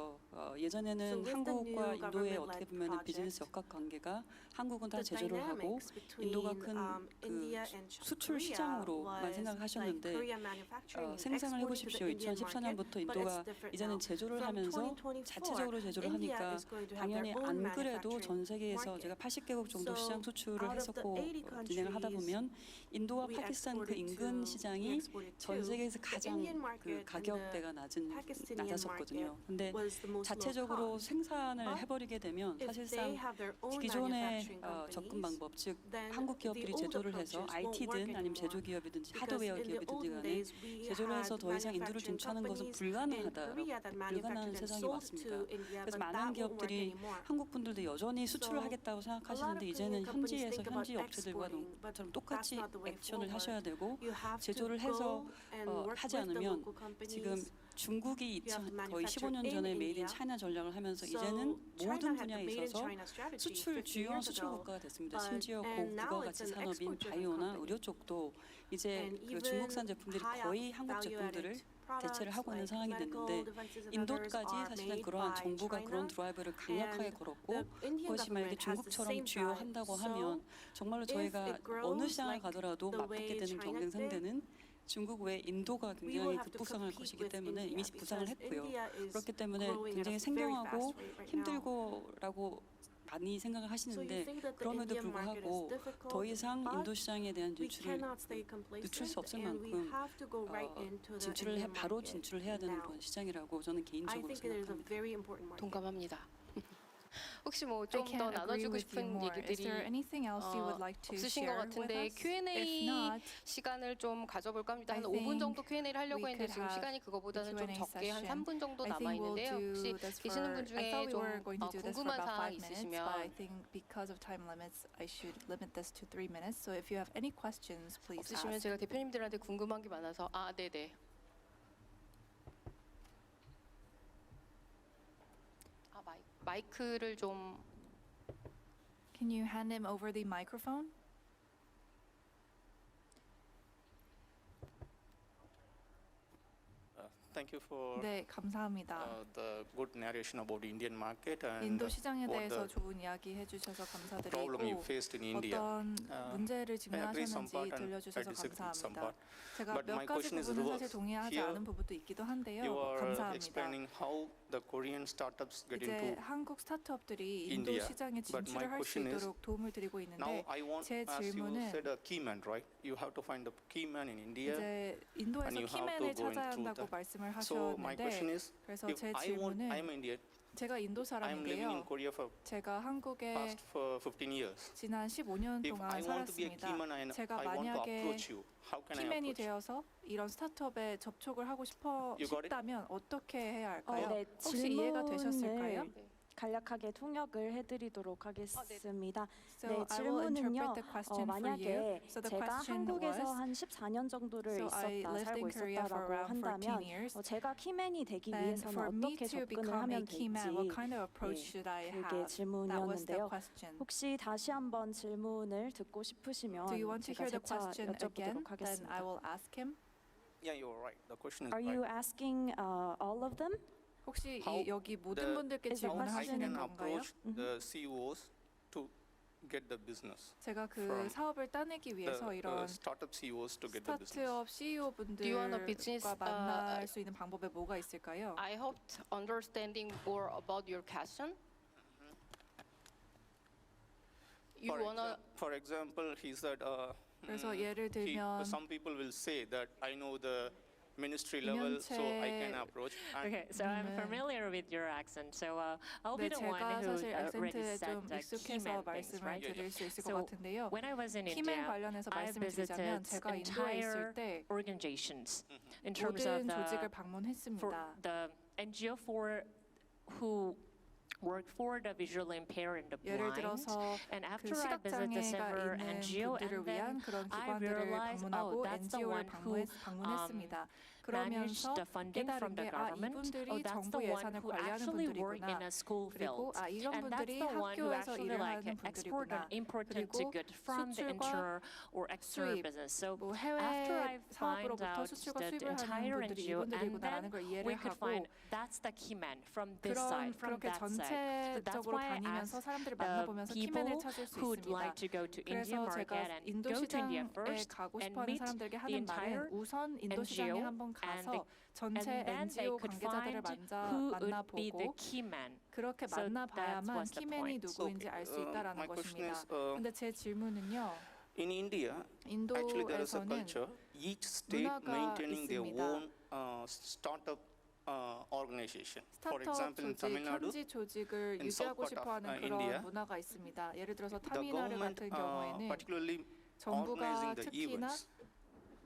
예전에는 So with the 한국과 new 인도의 government-led 어떻게 보면 비즈니스 project, 역학 관계가 한국은 다 The 제조를 하고 dynamics between 인도가 큰 그 India and 수출 Korea 시장으로만 was 생각하셨는데 like Korea manufacturing and 생각을 exporting to 해보십시오. the Indian market, 2014년부터 but 인도가 it's different 이제는 now. 제조를 From 하면서 2024, 자체적으로 제조를 India 하니까 is going to have 당연히 their own 안 그래도 전 manufacturing 세계에서 market. 제가 80개국 정도 So 시장 수출을 out of the 했었고 80 진행을 하다 countries 보면 인도와 we 파키스탄 그 exported 인근 to, we 시장이 exported 전 to, 세계에서 the 가장 Indian 그 market and 가격대가 Pakistani 낮았었거든요. market 근데 was the most low 자체적으로 cost. 생산을 But 해버리게 되면 If 사실상 they have their own 기존의 manufacturing 접근 companies, 방법 즉 then 한국 the 기업들이 old 제조를 해서 approaches won't work IT든 아니면 anymore. 제조기업이든지 Because 하드웨어 in the 기업이든지 olden 간에 days, we 제조를 had 해서 더 이상 인도를 manufacturing 진출하는 것은 companies in 불가능하다. Korea that 불가능한 manufactured and 세상이 sold 왔습니다. to India, 그래서 but 많은 that won't work 기업들이 anymore. 한국 분들도 여전히 수출을 So, 하겠다고 A lot of 생각하시는데 Korean 이제는 companies 현지에서 think about 현지 업체들과 exporting, but 처럼 that's 똑같이 not the way 액션을 forward. 하셔야 되고 You have to 제조를 go 해서 and work 하지 with the 않으면 local companies. 지금 중국이 You have to 거의 manufacture 15년 in 전에 메이드 인 India. 차이나 전략을 하면서 So 이제는 China 모든 had the 분야에 made in 있어서 China strategy 수출 50 주요한 years 수출 ago. 국가가 됐습니다. But- 심지어 and now 고국어 it's 가치 an 산업인 export-driven 바이오나 company. 의료 쪽도 이제 And 그 even 중국산 제품들이 high 거의 한국 제품들을 대체를 하고 있는 상황이 됐는데 인도까지 사실은 그러한 정부가 그런 드라이브를 강력하게 걸었고 그것이 만약에 중국처럼 주요한다고 하면 정말로 저희가 어느 시장을 가더라도 맞붙게 되는 경쟁 상대는 중국 외 인도가 굉장히 급부상할 것이기 때문에 이미 부상을 했고요. 그렇기 때문에 굉장히 생경하고 힘들고라고 많이 생각을 하시는데 그럼에도 불구하고 더 이상 인도 시장에 대한 진출을 늦출 수 없을 만큼 진출을 바로 진출을 해야 되는 그런 시장이라고 저는 개인적으로 생각합니다. 동감합니다. 혹시 뭐 I 좀 더 can't agree 나눠주고 with you 싶은 more. Is 얘기들이 there anything else you would like to 없으신 것 share with 같은데 us? Q&A If not, 시간을 좀 가져볼까 합니다. 한 I 5분 think 정도 Q&A를 하려고 we 했는데 could 지금 have 시간이 그거보다는 좀 Q&A 적게 한 session. 3분 정도 I 남아 think we'll 있는데요. 혹시 do this 계시는 분 for. I 중에 thought we 좀 were going to do this for 궁금한 about 사항 5 minutes, but I 있으시면 think because of time limits, I should limit this to 3 minutes. So if you have any questions, please 없으시면 ask. 제가 대표님들한테 궁금한 게 많아서 네네. 마이크를 좀 Can you hand him over the microphone? Thank you for 네, 감사합니다. the good narration about the Indian market and 인도 시장에 what 대해서 the 좋은 이야기 해주셔서 problem you 감사드리고 faced in India. 어떤 문제를 I agree some 직면하셨는지 part and I 들려주셔서 disagree with some 감사합니다. part. 제가 But 몇 my 가지 question is 부분은 사실 reverse. 동의하지 Here 않은 부분도 있기도 한데요. You are 감사합니다. explaining how the Korean startups get 이제 into 한국 스타트업들이 인도 India. 시장에 But my 진출을 할 수 question is, 있도록 도움을 드리고 now 있는데 I want, 제 as you 질문은 said, a key man, right? You have to find the key man in India. 이제 인도에서 and you have to 키맨을 go in 찾아야 through 한다고 that. 말씀을 So my question 하셨는데 is, 그래서 if 제 I want, 질문은 I'm Indian, 제가 인도 I'm living in 사람인데요. Korea for 제가 한국에 past for 15 years. 지난 15년 If 동안 I want to be a 살았습니다. keyman and 제가 I want to 만약에 approach you, how can I 키맨이 approach? 되어서 이런 스타트업에 접촉을 하고 You got it? 싶다면 어떻게 해야 할까요? 네, 혹시 이해가 되셨을까요? 질문을 간략하게 통역을 해드리도록 하겠습니다. So 네, I will interpret 질문은요. the question for you. 만약에 So the 제가 question 한국에서 was, 한 14년 정도를 so I lived 살고 in Korea for 있었다라고 around 14 한다면 years. 제가 키맨이 되기 Then 위해서는 for me 어떻게 to 접근을 become 하면 a key man, what 될지 kind of approach 예, should I 그게 have? That was the 질문이었는데요. question. 혹시 다시 한번 질문을 듣고 싶으시면 Do you want to 제가 hear the 재차 question again? 여쭤보도록 Then I 하겠습니다. will ask him. Yeah, you're right. The question is Are right. you asking all of them? 혹시 How 여기 모든 분들께 is the How I 질문하시는 can 건가요? approach the CEOs to get the business. 제가 그 from 사업을 따내기 위해서 The 이런 startup CEOs to get the business. 스타트업 CEO Do you want a business, 분들과 만날 수 있는 방법에 뭐가 있을까요? I hope understanding more about your question. You wanna For example, he said, 그래서 예를 들면 some people will say that I know the ministry level, so I can approach. And Okay, so I'm 네. familiar with your accent, so I'll be 네, the one 제가 who 사실 already 액센트에 said 좀 key 익숙해서 man things, 말씀을 right? 드릴 수 있을 것 So 같은데요. when I was in 키맨 India, 관련해서 I 말씀을 드리자면 visited 제가 인도에 있을 entire 때 organizations in terms of 모든 조직을 for 방문했습니다. the NGO for who work for the visually impaired and the 예를 blind. 들어서 And 그 after I visited the 시각장애가 several 있는 NGO, 분들을 and 위한 then 그런 I 기관들을 realized, 방문하고 oh, that's the NGO를 one who 방문했습니다. managed 그러면서 the funding 깨달은 from the 게 government. 이분들이 Oh, that's 정부 the one 예산을 who 관리하는 actually work in 분들이구나. a school 그리고 field. 이런 And that's 분들이 the one who 학교에서 actually 일을 like 하는 export and 분들이구나. imported 그리고 good from the 수출과 interior or external 수입, business. So 뭐 after I 해외 find 사업으로부터 out 수출과 that the 수입을 entire 하는 분들이 NGO, and 이분들이구나라는 then 걸 이해를 we could 하고 find that's the key man from this side, from 그렇게 that side. So that's 전체적으로 why I 다니면서 asked 사람들을 the 만나보면서 키맨을 people 찾을 수 who would 있습니다. like to go to Indian 그래서 제가 market and 인도 go to India 시장에 first 가고 and 싶어하는 meet 사람들에게 the 하는 entire 말은 우선 인도 시장에 NGO 한번 and 가서 전체 and then they NGO could 관계자들을 find who would be the 만나보고 key man. 그렇게 So 만나봐야만 that was the 키맨이 point. 누구인지 알 수 있다라는 my question 것입니다. is, 근데 제 질문은요. in India, actually there is a 인도에서는 culture, each state 문화가 maintaining their 있습니다. own startup organization. For 스타트업 example, in 조직, Tamil Nadu, 현지 조직을 in south 유지하고 part of, 싶어하는 그런 India, 문화가 있습니다. 예를 들어서 the 타미나르 government 같은 경우에는 particularly 정부가 organizing the 특히나 events.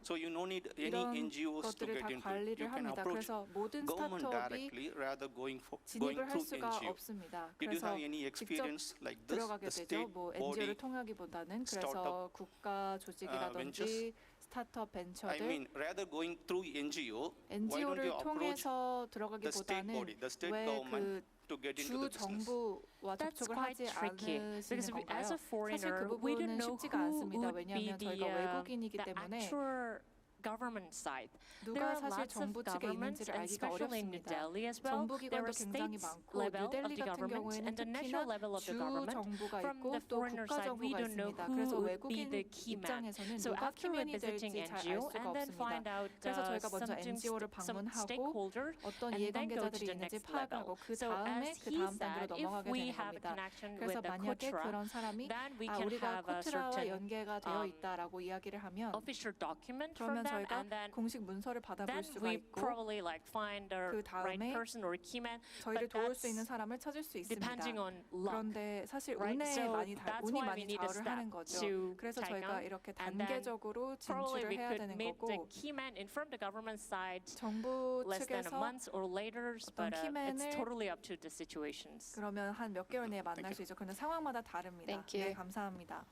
So you no need any 이런 NGOs to 것들을 get 다 into it. 관리를 You can 합니다. approach 그래서 모든 government 스타트업이 directly rather going 진입을 할 through 수가 NGO. 없습니다. Did you 그래서 have any 직접 experience like this? 들어가게 The 되죠. state 뭐 body, NGO를 통하기보다는 그래서 startup, 국가 조직이라든지 스타트업 I 벤처들 mean, rather going through NGO, why don't NGO를 you approach 통해서 the state body, 들어가기보다는 the state 왜 government 그 to get into 주 the business? 정부와 That's 접촉을 quite 하지 tricky because 않으시는 as 건가요? a 사실 그 foreigner, we don't 부분은 know 쉽지가 who 않습니다. would be 왜냐하면 the 저희가 외국인이기 the 때문에 actual government side. There 누가 are 사실 lots of 정부 측에 governments, 있는지를 and 알기가 especially in New 어렵습니다. Delhi as well. 정부 There are 기관도 굉장히 states 많고 level of 뉴델리 the 같은 government 경우에는 and the national 특히나 level of the 주 government. 정부가 From 있고 the 또 foreigner 국가 side, we 정부가 don't know 있습니다. who 그래서 would be 외국인 the key man. 입장에서는 So 누가 after 키맨이 visiting 될지 잘 알 NGO 수가 and then 없습니다. find out 그래서 저희가 먼저 NGO를 some 방문하고 stakeholder 어떤 and then go to 이해관계자들이 the 있는지 next level. 파악하고 그 So 다음에 as 그 he 다음 단계로 said, if 넘어가게 we 되는 have a 겁니다. connection 그래서 with the 만약에 Kutra, 그런 사람이 then we can 우리가 have a 코트라와 certain 연계가 되어 있다라고 이야기를 하면 official document from 그러면 them, 저희가 and then 공식 문서를 받아볼 then 수가 we 있고 probably like find the 그 right 다음에 person or key man. 저희를 But 도울 수 있는 that's 사람을 찾을 수 있습니다. depending on luck. 그런데 사실 Right? 운이 So 많이 that's 운이 why we 많이 need a 좌우를 step 하는 거죠. to 그래서 take 저희가 on, 이렇게 and then 단계적으로 probably 진출을 we 해야 could 되는 meet the 거고 key man in from the government side 정부 less than a 측에서 month or later, 어떤 but it's 키맨을 totally up to the situations. 그러면 한 몇 개월 내에 만날 수 있죠. 그런데 상황마다 다릅니다. Thank you. 네, 감사합니다.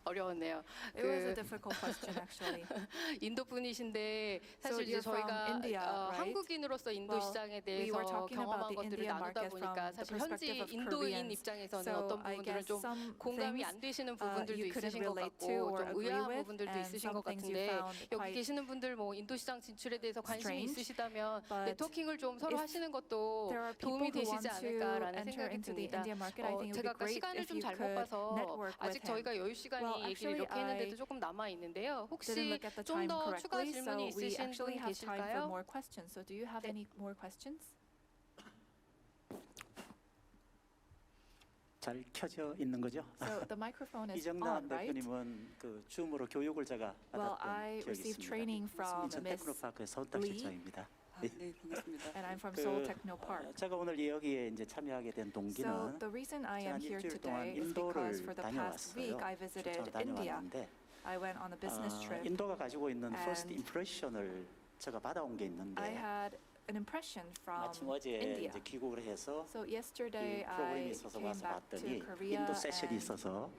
어려웠네요. It was a difficult question actually. 인도 분이신데 So 사실 이제 you're from 저희가 India, right? 한국인으로서 인도 Well, 시장에 we 대해서 were talking about 경험한 the 것들을 Indian 나누다 market 보니까 from the 사실 현지 perspective of 인도인 Koreans. 입장에서는 So 어떤 I 부분들은 guess 좀 some 공감이 things 안 되시는 부분들도 you couldn't 있으신 것 relate 같고 to or 좀 agree 의아한 with, 부분들도 and 있으신 some 것 things you 같은데 found 여기 quite 계시는 분들 뭐 인도 시장 진출에 대해서 관심이 strange, 있으시다면 but 네트워킹을 좀 서로 if 하시는 것도 there are 도움이 people who want 되시지 to 않을까라는 enter 생각이 into the 듭니다. Indian market, I think it would 제가 be 아까 great 시간을 if 좀 you 잘못 could 봐서 network with 아직 him. 저희가 여유 시간이 Well, 얘기를 actually, 이렇게 했는데도 I 조금 남아 있는데요. Didn't 혹시 look at the 좀 time 더 추가 correctly, so 질문이 we 있으신 actually 분 have time for 계실까요? more questions. So do you have any more questions? 잘 켜져 있는 거죠? So the microphone is 이정남 on, right? 대표님은 그 줌으로 교육을 제가 Well, 받았던 I 기억이 received 있습니다. training from 인천 Miss 테크노파크의 서울대 Lee. 실장입니다. 네, 반갑습니다. and I'm from 그, Seoul Technopark. 제가 오늘 여기에 이제 참여하게 된 So 동기는 the reason I am 지난 here 일주일 동안 today is because 인도를 for the past 다녀왔어요. week I visited 출장 India. 다녀왔는데 I went on a business trip. 인도가 가지고 있는 first and impression을 제가 받아온 게 I 있는데 had an impression from 마침 어제 India. 이제 귀국을 해서 So 이 yesterday 프로그램이 I 있어서 came 와서 back to 봤더니 Korea 인도 세션이 and 있어서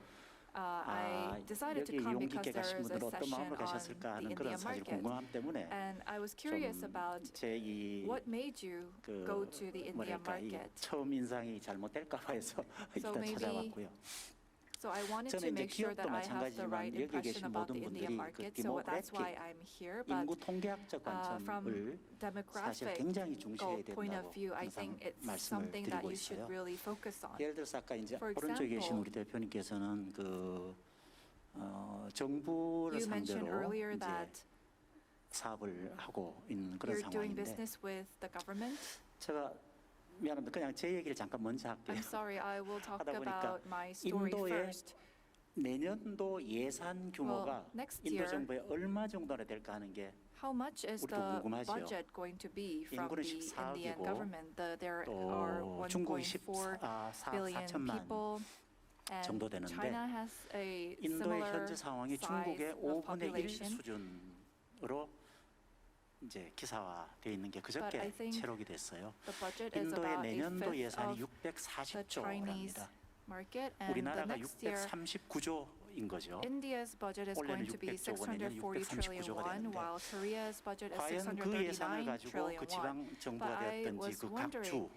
I decided to 여기 come 용기 있게 because 가신 there is a 분들은 어떤 session 마음으로 on 가셨을까 the 하는 그런 Indian 사실 market. 궁금함 때문에 And I was curious about 제이 what made you go to the Indian 뭐랄까 이 market. 처음 인상이 잘못될까봐 해서 So 일단 maybe 찾아봤고요. So I wanted to 저는 이제 make sure 기업도 that I have the right 마찬가지지만 여기 impression 계신 about 모든 the Indian 분들이 그 market. So that's why 디모그래픽 I'm here. But 인구 통계학적 from 관점을 사실 demographic 굉장히 중시해야 point of 된다고 view, I 항상 think it's 말씀을 something that 드리고 you should 있어요. really focus on. 예를 들어서 아까 이제 For 오른쪽에 계신 example, 우리 대표님께서는 정부를 You mentioned 상대로 earlier 이제 that 사업을 하고 있는 그런 you're doing 상황인데 business with the government. 제가 미안합니다. 그냥 제 얘기를 잠깐 먼저 할게요. I'm sorry, I will talk 하다 보니까 about my story 인도의 first. 내년도 예산 규모가 next 인도 year, 정부에 얼마 정도나 될까 하는 게 How much is 우리도 the 궁금하죠. budget going to be from 인구는 the Indian 14억이고 government? There are 또 중국이 1.4 14, billion 4천만 people, 정도 and 되는데 China has a 인도의 similar 현재 상황이 size 중국의 of 5분의 1 population. 수준으로 이제 기사화되어 있는 게 But I 그저께 think 체록이 됐어요. The budget is 인도의 about a 내년도 fifth 예산이 of the Chinese 640조랍니다. market, and the 우리나라가 next year 639조인 거죠. India's budget is 올해는 going to be 600조, 내년 640 trillion 639조가 won, 되는데 while Korea's budget is 과연 그 예산을 639 가지고 trillion 그 won. 지방 정부가 But I 되었든지 was 그 wondering, 각주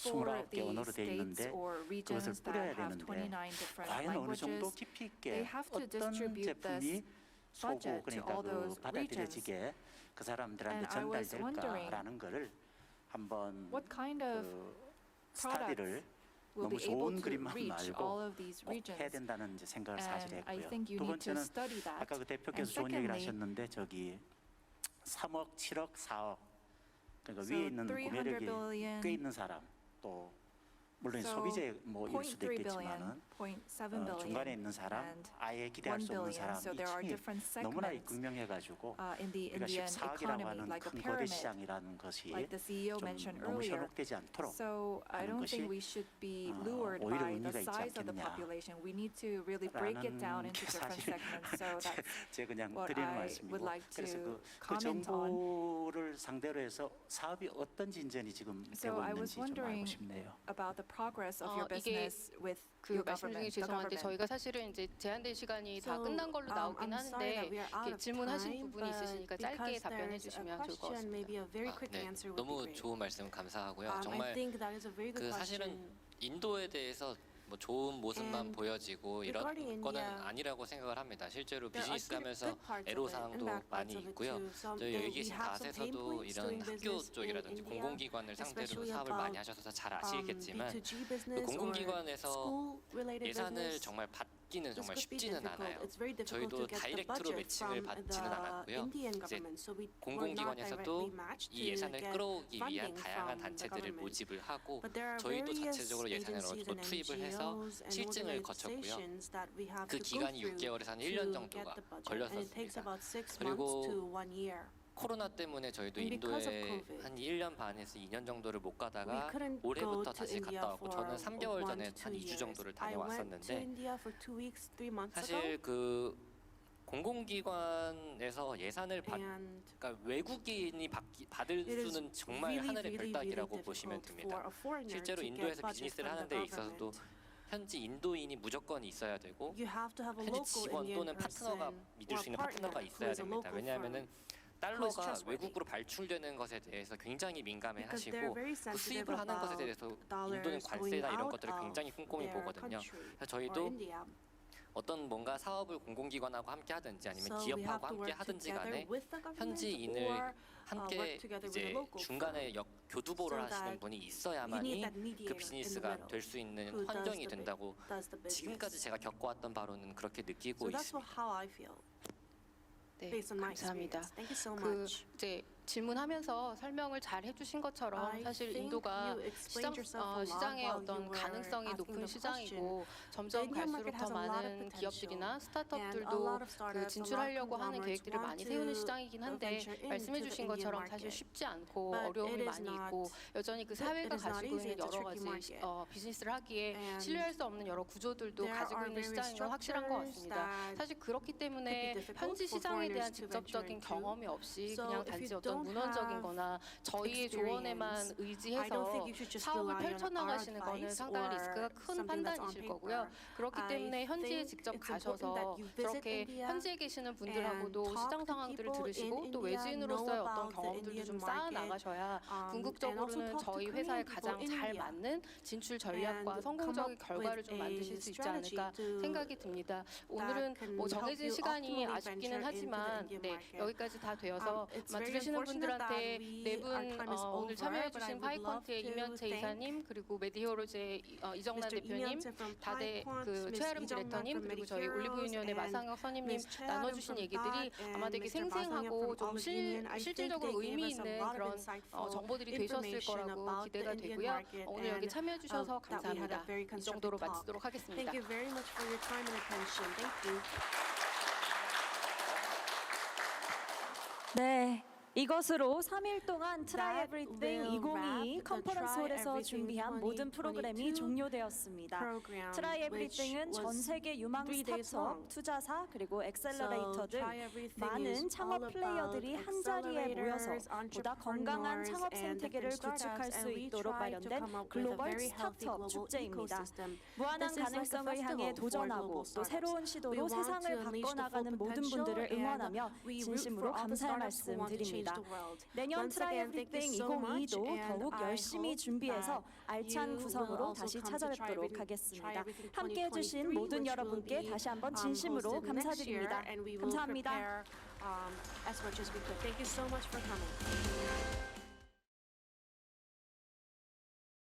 for 29개 the 언어로 되어 states 있는데 or 그것을 regions 뿌려야 that have 되는데 29 different 과연 어느 정도 languages, 깊이 있게 they have to 어떤 distribute 제품이 this 소구 budget to 그러니까 all 그 those 받아들여지게 그 사람들한테 And I was 전달될까라는 거를 한번 what kind of 그 products 스타디를 will 너무 be able 좋은 to 그림만 reach 말고 all of these 꼭 해야 regions. 된다는 이제 생각을 사실 And I 했고요. think you 두 need to 번째는 study that. 아까 그 대표께서 And 좋은 얘기를 secondly, 하셨는데 저기 3억, 7억, 4억 그러니까 So 위에 있는 300 구매력이 billion, 꽤 있는 사람 또 물론 So 소비재 뭐일 수도 0.3 billion, 있겠지만은 0.7 중간에 billion, 있는 사람 and 아예 기대할 1 수 없는 billion. 사람 So there are 이 different 층이 너무나 segments 극명해가지고 in the 우리가 Indian 14억이라고 economy, 하는 like a 큰 거대 pyramid, 시장이라는 것이 like the CEO 좀 mentioned 너무 earlier. 현혹되지 않도록 So I 하는 don't think 것이 we should be lured 오히려 by the 의미가 있지 size of the 않겠냐. population. We need to really break it down 라는 into 게 different 사실 segments. So that's 제 그냥 what 드리는 I 말씀이고 would like 그래서 to 그 comment on. 정부를 상대로 해서 사업이 어떤 진전이 지금 So 되고 I 있는지 was 좀 알고 wondering 싶네요. about the progress of your 이게 business with 그 your 말씀 중에 government, the 죄송한데 government. 저희가 사실은 이제 제한된 시간이 다 So, 끝난 걸로 나오긴 I'm sorry that 하는데 we are out 이렇게 of 질문하신 time, 부분이 but 있으시니까 짧게 because 답변해 there's a 주시면 좋을 것 question, 같습니다. maybe a very quick 네, answer would be 너무 great. 좋은 말씀 감사하고요. I 정말 think that is a very good 그 사실은 question. 인도에 대해서 뭐 좋은 모습만 And 보여지고 이런 regarding 거는 India, 아니라고 생각을 합니다. 실제로 There are 비즈니스 good 하면서 parts of it and 애로사항도 bad parts 많이 of it 있고요. too. Some, 저희 여기 we 계신 have some pain 닷에서도 points 이런 doing 학교 business in 쪽이라든지 India, 공공기관을 상대로 especially 사업을 about, 많이 하셔서 잘 아시겠지만 B2G 그 business or 공공기관에서 school-related 예산을 business. 정말 받기는 This 정말 could be 쉽지는 difficult. 않아요. It's very difficult 저희도 to get the 다이렉트로 budget 매칭을 from 받지는 the 않았고요. Indian 이제 government. So we were not 공공기관에서도 directly matched 이 to 예산을 get 끌어오기 위한 funding 다양한 from the 단체들을 government. 모집을 하고 But there are 저희도 various 자체적으로 예산을 어느 agencies 정도 and 투입을 해서 NGOs and 실증을 거쳤고요. organizations that we have 그 to go 기간이 through 6개월에서 한 to 1년 get 정도가 the budget. And it takes 걸렸었습니다. about 6 그리고 months to 1 year. 코로나 때문에 저희도 And because of 인도에 COVID, 한 1년 반에서 2년 정도를 못 가다가 We couldn't 올해부터 go to 다시 India 갔다 왔고 for 저는 3개월 1 전에 to 2 한 2주 years. 정도를 I went to 다녀왔었는데 India for 2 weeks, 3 months ago. 사실 그 공공기관에서 예산을 And 그러니까 외국인이 받을 it is 수는 정말 really, 하늘의 really, 별따기라고 really 보시면 difficult 됩니다. for a foreigner 실제로 to get 인도에서 budget 비즈니스를 from 하는 the 데 있어서도 government. 현지 인도인이 무조건 있어야 되고 You have to have a 현지 local 직원 Indian 또는 파트너가 person 믿을 or 수 있는 partner 파트너가 who 있어야 is a 됩니다. local 왜냐하면은 firm. 달러가 trustworthy. 외국으로 발출되는 것에 대해서 굉장히 Because 민감해하시고 they're very 그 sensitive 수입을 하는 것에 about 대해서 인도는 dollars going 관세나 이런 out 것들을 of 굉장히 꼼꼼히 their 보거든요. country 그래서 or 저희도 India. 어떤 뭔가 사업을 공공기관하고 함께 하든지 아니면 So we have 기업하고 to 함께 work 하든지 together 간에 with the government 현지인을 or 함께 work together with a 이제 local 중간에 firm. 교두보를 So 하시는 that 분이 You need 있어야만이 that 그 mediator in the 비즈니스가 middle 될 수 있는 who 환경이 does 된다고 the business. 지금까지 제가 겪어왔던 바로는 그렇게 느끼고 So that's 있습니다. how I feel 네, based on my 감사합니다. experience. Thank you so 그 much. 이제 질문하면서 설명을 잘 해주신 것처럼 사실 인도가 시장의 어떤 가능성이 높은 시장이고 점점 갈수록 더 많은 기업들이나 스타트업들도 그 진출하려고 하는 계획들을 많이 세우는 시장이긴 한데 말씀해주신 것처럼 사실 쉽지 않고 어려움이 많이 있고 여전히 그 사회가 가지고 있는 여러 가지 비즈니스를 하기에 신뢰할 수 없는 여러 구조들도 가지고 있는 시장인 건 확실한 것 같습니다. 사실 그렇기 때문에 현지 시장에 대한 직접적인 경험이 없이 그냥 단지 어떤 문헌적인 거나 저희의 조언에만 의지해서 사업을 펼쳐나가시는 거는 상당히 리스크가 큰 판단이실 거고요. 그렇기 때문에 현지에 직접 가셔서 저렇게 현지에 계시는 분들하고도 시장 상황들을 들으시고 또 외지인으로서의 어떤 경험들도 좀 쌓아 나가셔야 궁극적으로는 저희 회사에 가장 잘 맞는 진출 전략과 성공적인 결과를 좀 만드실 수 있지 않을까 생각이 듭니다. 오늘은 뭐 정해진 시간이 아쉽기는 하지만 네, 여기까지 다 되어서 아마 들으시는 분들한테 네 분 오늘 참여해주신 파이컨트의 이면채 이사님 그리고 메디히어로즈의 이정란 대표님, 다대 그 최아름 디렉터님 그리고 저희 올리브 유니온의 마상혁 선임님 나눠주신 얘기들이 아마 되게 생생하고 좀 실질적으로 의미 있는 그런 정보들이 되셨을 거라고 기대가 되고요. 오늘 여기 참여해주셔서 감사합니다. 이 정도로 마치도록 하겠습니다. Thank you very much for your time and attention. Thank you. 네. 이것으로 3일 동안 Try Everything 2022 컨퍼런스홀에서 준비한 모든 프로그램이 종료되었습니다. Try Everything은 전 세계 유망 스타트업, 투자사, 그리고 엑셀러레이터 등 많은 창업 플레이어들이 한 자리에 모여서 보다 건강한 창업 생태계를 구축할 수 있도록 마련된 글로벌 스타트업 축제입니다. 무한한 가능성을 향해 도전하고 또 새로운 시도로 세상을 바꿔나가는 모든 분들을 응원하며 진심으로 감사의 말씀 드립니다. 내년 Try Everything 2022도 더욱 열심히 준비해서 알찬 구성으로 다시 찾아뵙도록 하겠습니다. 함께해 주신 모든 여러분께 다시 한번 진심으로 감사드립니다. 감사합니다. As much as we could. Thank you so much for coming.